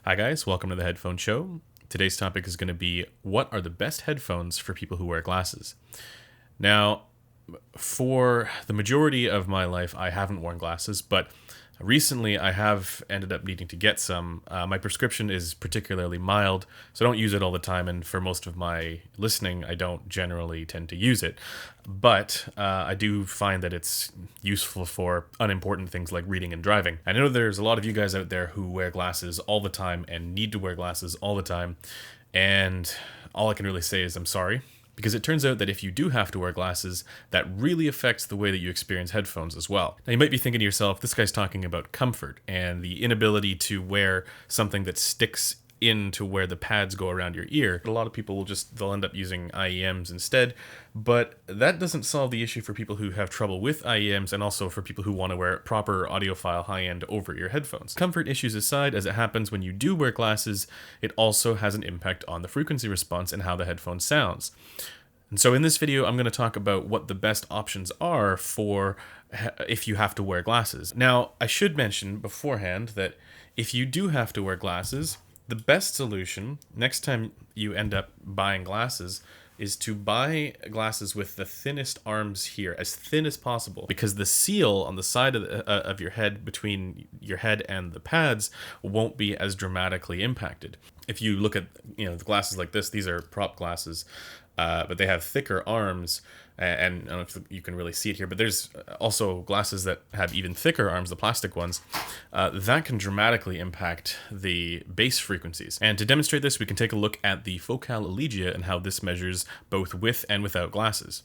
Hi guys, welcome to the Headphone Show. Today's topic is going to be what are the best headphones for people who wear glasses. Now, for the majority of my life, I haven't worn glasses, but recently I have ended up needing to get some. My prescription is particularly mild, so I don't use it all the time, and for most of my listening, I don't generally tend to use it. But I do find that it's useful for unimportant things like reading and driving. I know there's a lot of you guys out there who wear glasses all the time and need to wear glasses all the time, and all I can really say is I'm sorry. Because it turns out that if you do have to wear glasses, that really affects the way that you experience headphones as well. Now you might be thinking to yourself, this guy's talking about comfort and the inability to wear something that sticks into where the pads go around your ear. A lot of people they'll end up using IEMs instead, but that doesn't solve the issue for people who have trouble with IEMs and also for people who want to wear proper audiophile high-end over-ear headphones. Comfort issues aside, as it happens when you do wear glasses, it also has an impact on the frequency response and how the headphone sounds. And so in this video, I'm going to talk about what the best options are for if you have to wear glasses. Now, I should mention beforehand that if you do have to wear glasses, the best solution next time you end up buying glasses is to buy glasses with the thinnest arms here, as thin as possible, because the seal on the side of your head, between your head and the pads, won't be as dramatically impacted. If you look at the glasses like this, these are prop glasses, but they have thicker arms, and I don't know if you can really see it here, but there's also glasses that have even thicker arms, the plastic ones, that can dramatically impact the bass frequencies. And to demonstrate this, we can take a look at the Focal Elegia and how this measures both with and without glasses.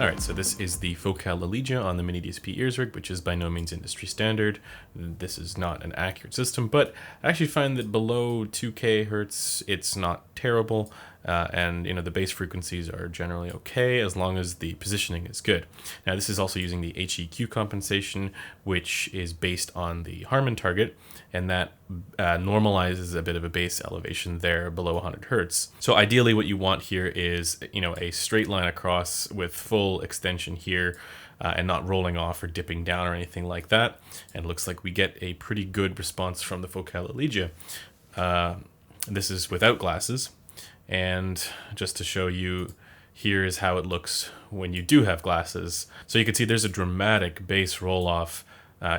Alright, so this is the Focal Elegia on the Mini DSP ears rig, which is by no means industry standard. This is not an accurate system, but I actually find that below 2K hertz, it's not terrible, and the bass frequencies are generally okay as long as the positioning is good. Now, this is also using the HEQ compensation, which is based on the Harman target, and that normalizes a bit of a bass elevation there below 100 hertz. So ideally what you want here is, a straight line across with full extension here, and not rolling off or dipping down or anything like that. And it looks like we get a pretty good response from the Focal Elegia. This is without glasses. And just to show you, here's how it looks when you do have glasses. So you can see there's a dramatic bass roll off,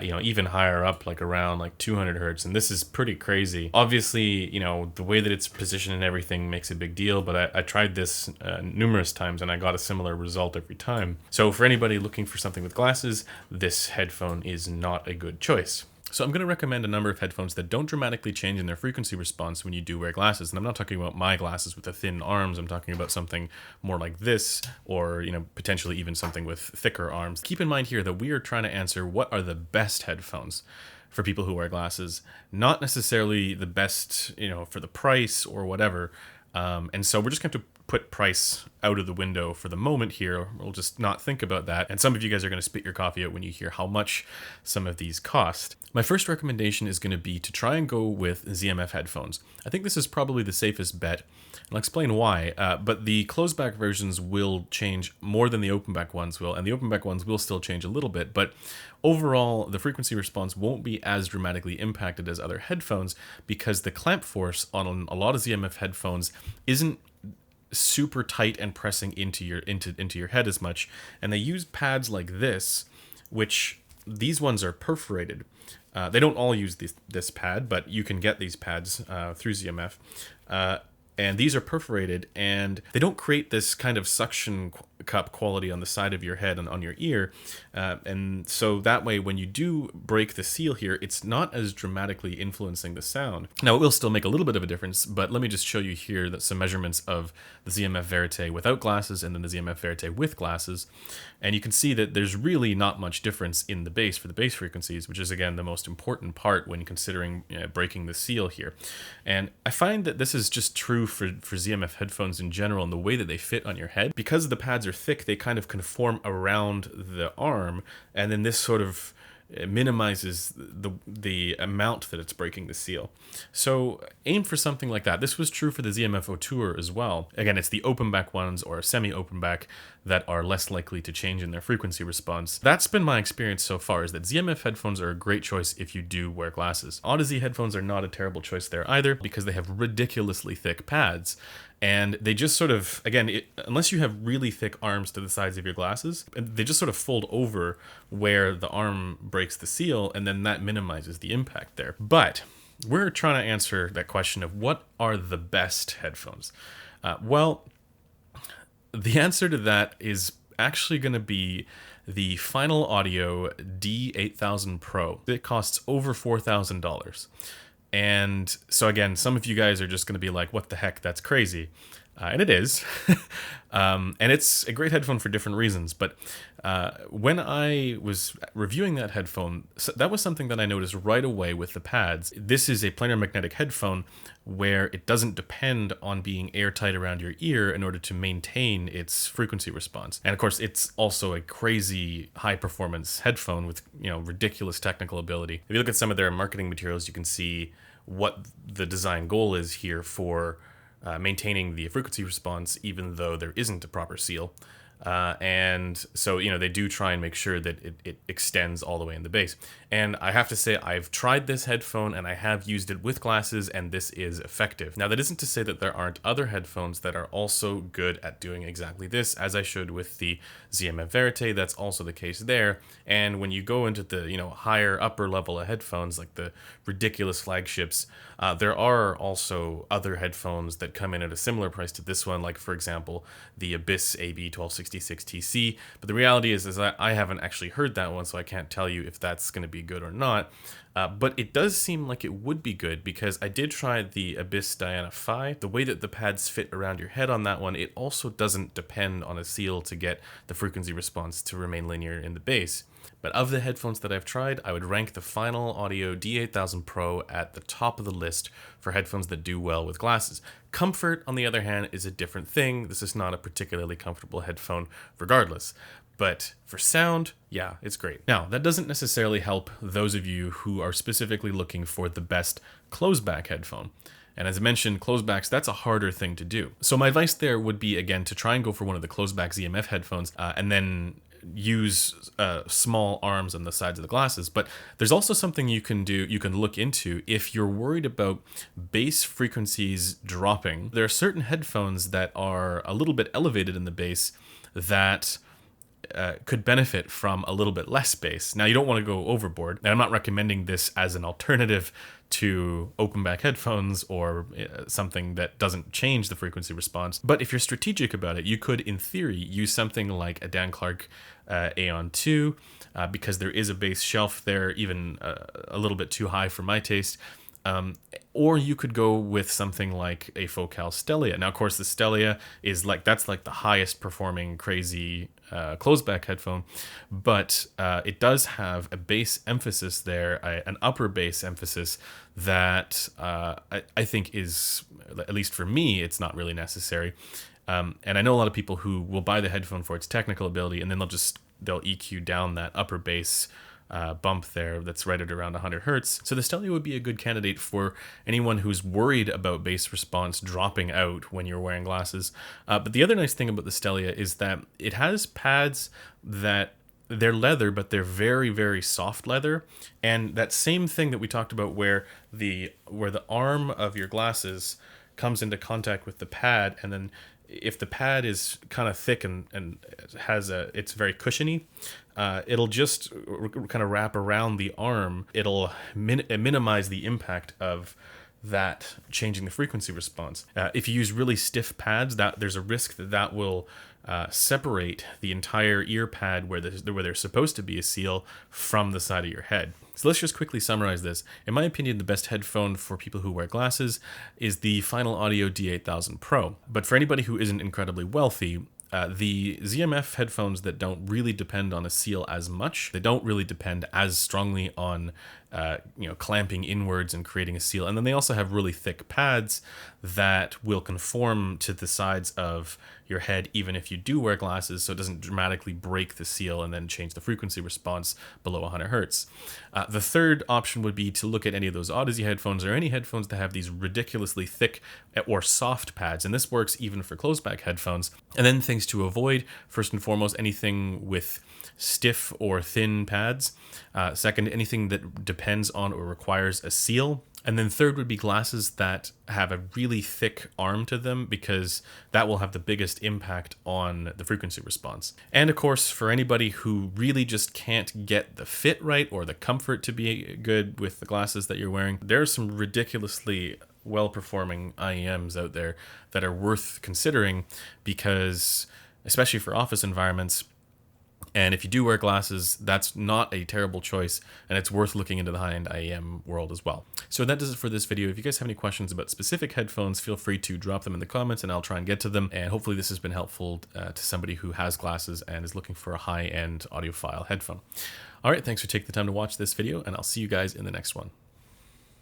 even higher up, like around 200 hertz. And this is pretty crazy. Obviously, the way that it's positioned and everything makes a big deal, but I tried this numerous times and I got a similar result every time. So for anybody looking for something with glasses, this headphone is not a good choice. So I'm going to recommend a number of headphones that don't dramatically change in their frequency response when you do wear glasses. And I'm not talking about my glasses with the thin arms. I'm talking about something more like this, or potentially even something with thicker arms. Keep in mind here that we are trying to answer what are the best headphones for people who wear glasses, not necessarily the best, for the price or whatever. And so we're just going to put price out of the window for the moment here. We'll just not think about that. And some of you guys are going to spit your coffee out when you hear how much some of these cost. My first recommendation is going to be to try and go with ZMF headphones. I think this is probably the safest bet. And I'll explain why, but the closed back versions will change more than the open back ones will, and the open back ones will still change a little bit, but overall the frequency response won't be as dramatically impacted as other headphones because the clamp force on a lot of ZMF headphones isn't super tight and pressing into your head as much, and they use pads like this, which these ones are perforated. They don't all use this pad, but you can get these pads through ZMF. And these are perforated, and they don't create this kind of suction cup quality on the side of your head and on your ear. And so that way, when you do break the seal here, it's not as dramatically influencing the sound. Now, it will still make a little bit of a difference, but let me just show you here that some measurements of the ZMF Verite without glasses and then the ZMF Verite with glasses. And you can see that there's really not much difference in the bass for the bass frequencies, which is, again, the most important part when considering breaking the seal here. And I find that this is just true for ZMF headphones in general and the way that they fit on your head. Because the pads are thick, they kind of conform around the arm, and then this sort of it minimizes the amount that it's breaking the seal. So aim for something like that. This was true for the ZMF Auteur as well. Again, it's the open back ones or semi-open back that are less likely to change in their frequency response. That's been my experience so far, is that ZMF headphones are a great choice if you do wear glasses. Audeze headphones are not a terrible choice there either, because they have ridiculously thick pads. And they just sort of, again, unless you have really thick arms to the sides of your glasses, they just sort of fold over where the arm breaks the seal, and then that minimizes the impact there. But we're trying to answer that question of what are the best headphones? Well, the answer to that is actually going to be the Final Audio D8000 Pro. It costs over $4,000. And so again, some of you guys are just going to be like, what the heck, that's crazy. And it is. And it's a great headphone for different reasons. But when I was reviewing that headphone, that was something that I noticed right away with the pads. This is a planar magnetic headphone where it doesn't depend on being airtight around your ear in order to maintain its frequency response. And of course, it's also a crazy high performance headphone with, ridiculous technical ability. If you look at some of their marketing materials, you can see what the design goal is here for maintaining the frequency response, even though there isn't a proper seal. And so, they do try and make sure that it extends all the way in the bass. And I have to say, I've tried this headphone and I have used it with glasses, and this is effective. Now, that isn't to say that there aren't other headphones that are also good at doing exactly this, as I showed with the ZMF Verite. That's also the case there. And when you go into the, higher upper level of headphones, like the ridiculous flagships, there are also other headphones that come in at a similar price to this one, like, for example, the Abyss AB1266TC. But the reality is I haven't actually heard that one, so I can't tell you if that's going to be good or not. But it does seem like it would be good, because I did try the Abyss Diana Phi. The way that the pads fit around your head on that one, it also doesn't depend on a seal to get the frequency response to remain linear in the bass. But of the headphones that I've tried, I would rank the Final Audio D8000 Pro at the top of the list for headphones that do well with glasses. Comfort, on the other hand, is a different thing. This is not a particularly comfortable headphone regardless. But for sound, yeah, it's great. Now, that doesn't necessarily help those of you who are specifically looking for the best close-back headphone. And as I mentioned, closebacks, that's a harder thing to do. So my advice there would be, again, to try and go for one of the closeback ZMF headphones, and then use small arms on the sides of the glasses. But there's also something you can do, you can look into if you're worried about bass frequencies dropping. There are certain headphones that are a little bit elevated in the bass that could benefit from a little bit less bass. Now, you don't want to go overboard, and I'm not recommending this as an alternative to open back headphones or something that doesn't change the frequency response. But if you're strategic about it, you could, in theory, use something like a Dan Clark Aeon 2, because there is a bass shelf there, even a little bit too high for my taste. Or you could go with something like a Focal Stellia. Now, of course, the Stellia is that's like the highest performing crazy closeback headphone, but it does have a bass emphasis there, an upper bass emphasis that I think is, at least for me, it's not really necessary. And I know a lot of people who will buy the headphone for its technical ability, and then they'll EQ down that upper bass bump there that's right at around 100 hertz. So the Stellia would be a good candidate for anyone who's worried about bass response dropping out when you're wearing glasses. But the other nice thing about the Stellia is that it has pads that they're leather, but they're very, very soft leather. And that same thing that we talked about where the arm of your glasses comes into contact with the pad, and then if the pad is kind of thick and it's very cushiony, it'll just kind of wrap around the arm. It'll minimize the impact of that changing the frequency response. If you use really stiff pads, there's a risk that will separate the entire ear pad where there's supposed to be a seal from the side of your head. So let's just quickly summarize this. In my opinion, the best headphone for people who wear glasses is the Final Audio D8000 Pro. But for anybody who isn't incredibly wealthy, The ZMF headphones that don't really depend on a seal as much, they don't really depend as strongly on clamping inwards and creating a seal. And then they also have really thick pads that will conform to the sides of your head even if you do wear glasses, so it doesn't dramatically break the seal and then change the frequency response below 100 hertz. The third option would be to look at any of those Odyssey headphones or any headphones that have these ridiculously thick or soft pads, and this works even for closed back headphones. And then things to avoid: first and foremost, anything with stiff or thin pads. Second, anything that depends on or requires a seal. And then third would be glasses that have a really thick arm to them, because that will have the biggest impact on the frequency response. And of course, for anybody who really just can't get the fit right or the comfort to be good with the glasses that you're wearing, there are some ridiculously well-performing IEMs out there that are worth considering, because especially for office environments, and if you do wear glasses, that's not a terrible choice, and it's worth looking into the high-end IEM world as well. So that does it for this video. If you guys have any questions about specific headphones, feel free to drop them in the comments and I'll try and get to them. And hopefully this has been helpful to somebody who has glasses and is looking for a high-end audiophile headphone. All right, thanks for taking the time to watch this video, and I'll see you guys in the next one.